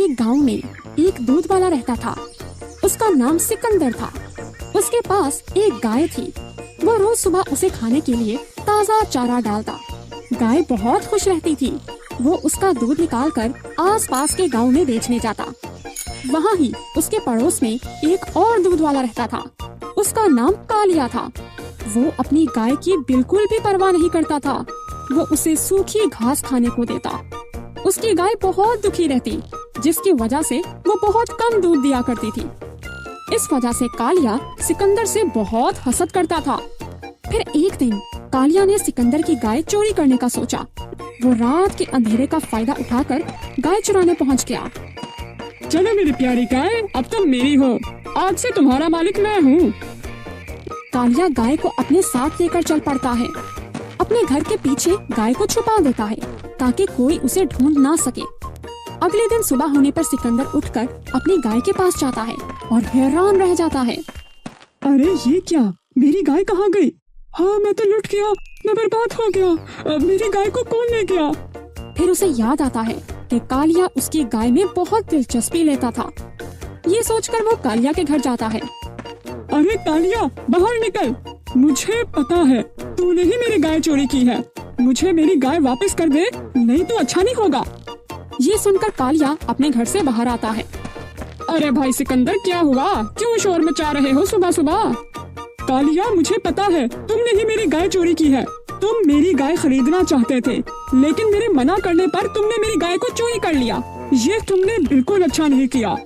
एक गांव में एक दूध वाला रहता था। उसका नाम सिकंदर था। उसके पास एक गाय थी। वो रोज सुबह उसे खाने के लिए ताज़ा चारा डालता। गाय बहुत खुश रहती थी। वो उसका दूध निकालकर आसपास के गांव में बेचने जाता। वहाँ ही उसके पड़ोस में एक और दूध वाला रहता था। उसका नाम कालिया था। वो अपनी गाय की बिल्कुल भी परवाह नहीं करता था। वो उसे सूखी घास खाने को देता। उसकी गाय बहुत दुखी रहती, जिसकी वजह से वो बहुत कम दूध दिया करती थी। इस वजह से कालिया सिकंदर से बहुत हसद करता था। फिर एक दिन कालिया ने सिकंदर की गाय चोरी करने का सोचा। वो रात के अंधेरे का फायदा उठाकर गाय चुराने पहुंच गया। चलो मेरी प्यारी गाय, अब तुम मेरी हो। आज से तुम्हारा मालिक मैं हूँ। कालिया गाय को अपने साथ लेकर चल पड़ता है। अपने घर के पीछे गाय को छुपा देता है ताकि कोई उसे ढूंढ ना सके। अगले दिन सुबह होने पर सिकंदर उठकर अपनी गाय के पास जाता है और हैरान रह जाता है। अरे ये क्या, मेरी गाय कहाँ गई? हाँ, मैं तो लुट गया, मैं बर्बाद हो गया। अब मेरी गाय को कौन ले गया? फिर उसे याद आता है कि कालिया उसकी गाय में बहुत दिलचस्पी लेता था। ये सोचकर वो कालिया के घर जाता है। अरे कालिया, बाहर निकल। मुझे पता है तूने ही मेरी गाय चोरी की है। मुझे मेरी गाय वापस कर दे, नहीं तो अच्छा नहीं होगा। ये सुनकर कालिया अपने घर से बाहर आता है। अरे भाई सिकंदर, क्या हुआ? क्यों शोर मचा रहे हो सुबह सुबह? कालिया, मुझे पता है तुमने ही मेरी गाय चोरी की है। तुम मेरी गाय खरीदना चाहते थे, लेकिन मेरे मना करने पर तुमने मेरी गाय को चोरी कर लिया। ये तुमने बिल्कुल अच्छा नहीं किया।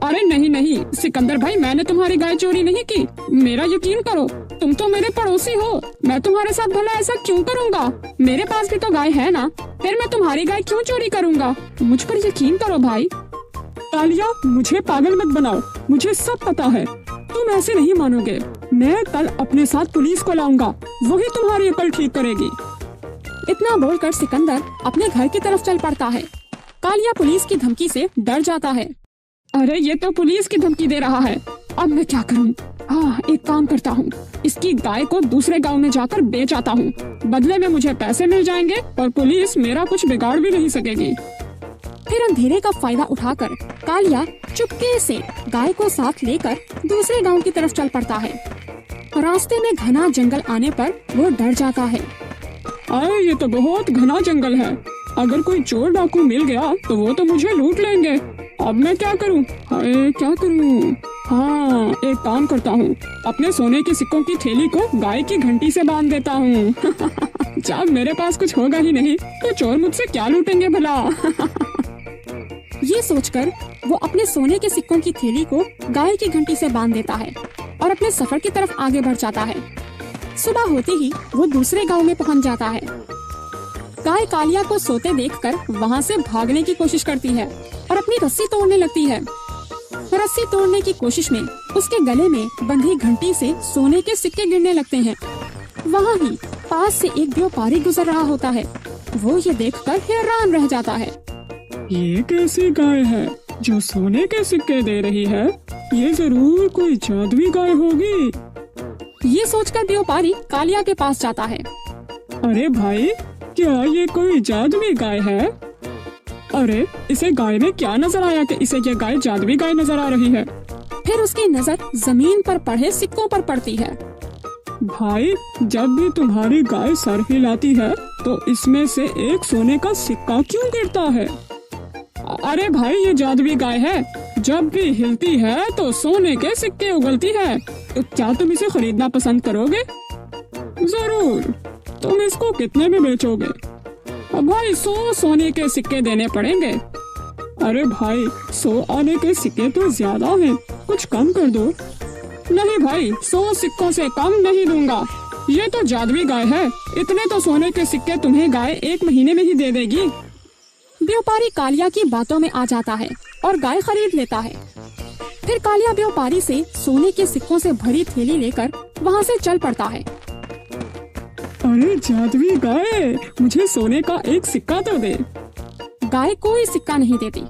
अरे नहीं नहीं सिकंदर भाई, मैंने तुम्हारी गाय चोरी नहीं की। मेरा यकीन करो, तुम तो मेरे पड़ोसी हो। मैं तुम्हारे साथ भला ऐसा क्यों करूँगा? मेरे पास भी तो गाय है ना, फिर मैं तुम्हारी गाय क्यों चोरी करूँगा? मुझ पर यकीन करो भाई। कालिया, मुझे पागल मत बनाओ, मुझे सब पता है। तुम ऐसे नहीं मानोगे। मैं कल अपने साथ पुलिस को लाऊंगा, वही तुम्हारी अकल ठीक करेगी। इतना बोलकर सिकंदर अपने घर की तरफ चल पड़ता है। कालिया पुलिस की धमकी से डर जाता है। अरे ये तो पुलिस की धमकी दे रहा है, अब मैं क्या करूं? हाँ, एक काम करता हूँ, इसकी गाय को दूसरे गांव में जाकर बेच आता हूँ। बदले में मुझे पैसे मिल जाएंगे और पुलिस मेरा कुछ बिगाड़ भी नहीं सकेगी। फिर अंधेरे का फायदा उठाकर कालिया चुपके से गाय को साथ लेकर दूसरे गांव की तरफ चल पड़ता है। रास्ते में घना जंगल आने पर वो डर जाता है। अरे ये तो बहुत घना जंगल है। अगर कोई चोर डाकू मिल गया तो वो तो मुझे लूट लेंगे। अब मैं क्या करूं? हाय, क्या करूं? हाँ, एक काम करता हूँ, अपने सोने के सिक्कों की थैली को गाय की घंटी से बांध देता हूँ। जब मेरे पास कुछ होगा ही नहीं तो चोर मुझसे क्या लूटेंगे भला? ये सोचकर वो अपने सोने के सिक्कों की थैली को गाय की घंटी से बांध देता है और अपने सफर की तरफ आगे बढ़ जाता है। सुबह होते ही वो दूसरे गांव में पहुंच जाता है। गाय कालिया को सोते देखकर वहां से भागने की कोशिश करती है और अपनी रस्सी तोड़ने लगती है। रस्सी तोड़ने की कोशिश में उसके गले में बंधी घंटी से सोने के सिक्के गिरने लगते हैं। वहाँ ही पास से एक व्यापारी गुजर रहा होता है। वो ये देखकर हैरान रह जाता है। ये कैसी गाय है जो सोने के सिक्के दे रही है? ये जरूर कोई जादुई गाय होगी। ये सोचकर व्यापारी कालिया के पास जाता है। अरे भाई, क्या ये कोई जादुई गाय है? अरे इसे गाय में क्या नजर आया कि इसे ये गाय जादुई गाय नजर आ रही है? फिर उसकी नजर जमीन पर पड़े सिक्कों पर पड़ती है। भाई, जब भी तुम्हारी गाय सर हिलाती है तो इसमें से एक सोने का सिक्का क्यों गिरता है? अरे भाई, ये जादुई गाय है, जब भी हिलती है तो सोने के सिक्के उगलती है। तो क्या तुम इसे खरीदना पसंद करोगे? जरूर। तुम इसको कितने में बेचोगे? भाई 100 सोने के सिक्के देने पड़ेंगे। अरे भाई, 100 आने के सिक्के तो ज्यादा हैं, कुछ कम कर दो। नहीं भाई, 100 सिक्कों से कम नहीं दूंगा। ये तो जादुई गाय है, इतने तो सोने के सिक्के तुम्हें गाय 1 महीने में ही दे देगी। व्यापारी कालिया की बातों में आ जाता है और गाय खरीद लेता है। फिर कालिया व्यापारी से सोने के सिक्कों से भरी थैली लेकर वहाँ से चल पड़ता है। अरे जादुई गाय, मुझे सोने का एक सिक्का तो दे। गाय कोई सिक्का नहीं देती।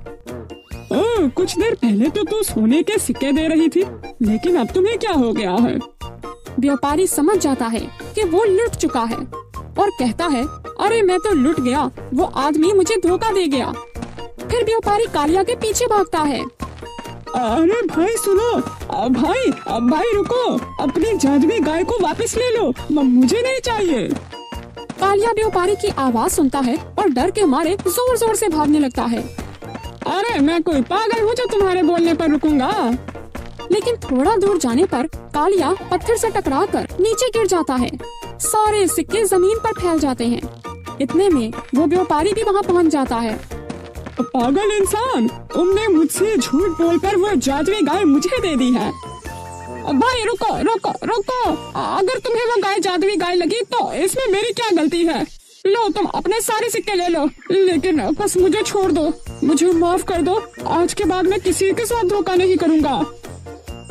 कुछ देर पहले तो तू सोने के सिक्के दे रही थी, लेकिन अब तुम्हें क्या हो गया है? व्यापारी समझ जाता है कि वो लुट चुका है और कहता है, अरे मैं तो लुट गया, वो आदमी मुझे धोखा दे गया। फिर व्यापारी कालिया के पीछे भागता है। अरे भाई सुनो, भाई रुको, अपनी जादुई गाय को वापस ले लो, मुझे नहीं चाहिए। कालिया व्यापारी की आवाज सुनता है और डर के मारे जोर जोर से भागने लगता है। अरे मैं कोई पागल हूँ जो तुम्हारे बोलने पर रुकूंगा। लेकिन थोड़ा दूर जाने पर कालिया पत्थर से टकराकर नीचे गिर जाता है। सारे सिक्के जमीन पर फैल जाते हैं। इतने में वो व्यापारी भी वहाँ पहुँच जाता है। पागल इंसान, तुमने मुझसे झूठ बोलकर वो जादुई गाय मुझे दे दी है। भाई रुको रुको रुको, अगर तुम्हें वो गाय जादुई गाय लगी तो इसमें मेरी क्या गलती है? लो तुम अपने सारे सिक्के ले लो, लेकिन बस मुझे छोड़ दो, मुझे माफ कर दो। आज के बाद मैं किसी के साथ धोखा नहीं करूँगा।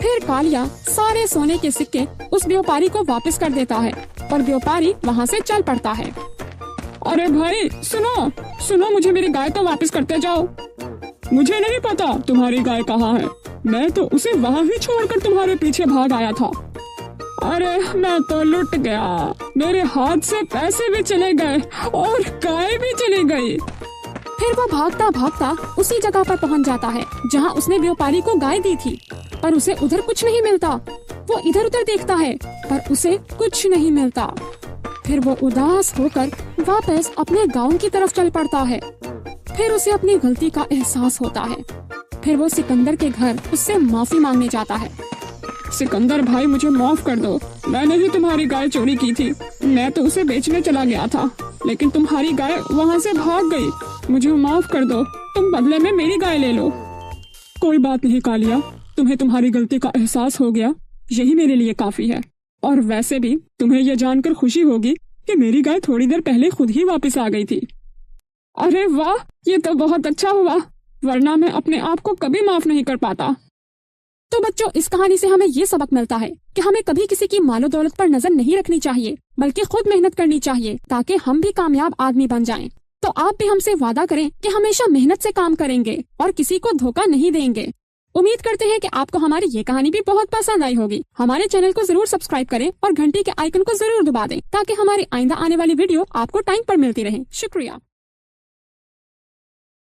फिर कालिया सारे सोने के सिक्के उस व्यापारी को वापस कर देता है और व्यापारी वहाँ से चल पड़ता है। अरे भाई सुनो सुनो, मुझे मेरी गाय तो वापस करते जाओ। मुझे नहीं पता तुम्हारी गाय कहाँ है, मैं तो उसे वहाँ ही छोड़कर तुम्हारे पीछे भाग आया था। अरे मैं तो लुट गया, मेरे हाथ से पैसे भी चले गए और गाय भी चली गई। फिर वो भागता भागता उसी जगह पर पहुंच जाता है जहां उसने व्यापारी को गाय दी थी, पर उसे उधर कुछ नहीं मिलता। वो इधर उधर देखता है पर उसे कुछ नहीं मिलता। फिर वो उदास होकर वापस अपने गांव की तरफ चल पड़ता है। फिर उसे अपनी गलती का एहसास होता है। फिर वो सिकंदर के घर उससे माफी मांगने जाता है। सिकंदर भाई मुझे माफ कर दो, मैंने ही तुम्हारी गाय चोरी की थी। मैं तो उसे बेचने चला गया था, लेकिन तुम्हारी गाय वहाँ से भाग गई। मुझे माफ कर दो, तुम बदले में मेरी गाय ले लो। कोई बात नहीं कालिया, तुम्हें तुम्हारी गलती का एहसास हो गया, यही मेरे लिए काफी है। और वैसे भी तुम्हें यह जानकर खुशी होगी कि मेरी गाय थोड़ी देर पहले खुद ही वापस आ गई थी। अरे वाह, ये तो बहुत अच्छा हुआ, वरना मैं अपने आप को कभी माफ नहीं कर पाता। तो बच्चों, इस कहानी से हमें ये सबक मिलता है कि हमें कभी किसी की मालो दौलत पर नजर नहीं रखनी चाहिए, बल्कि खुद मेहनत करनी चाहिए ताकि हम भी कामयाब आदमी बन जाएं। तो आप भी हमसे वादा करें कि हमेशा मेहनत से काम करेंगे और किसी को धोखा नहीं देंगे। उम्मीद करते हैं कि आपको हमारी ये कहानी भी बहुत पसंद आई होगी। हमारे चैनल को जरूर सब्सक्राइब करें और घंटी के आइकन को जरूर दबा दें ताकि हमारी आइंदा आने वाली वीडियो आपको टाइम पर मिलती रहे। शुक्रिया।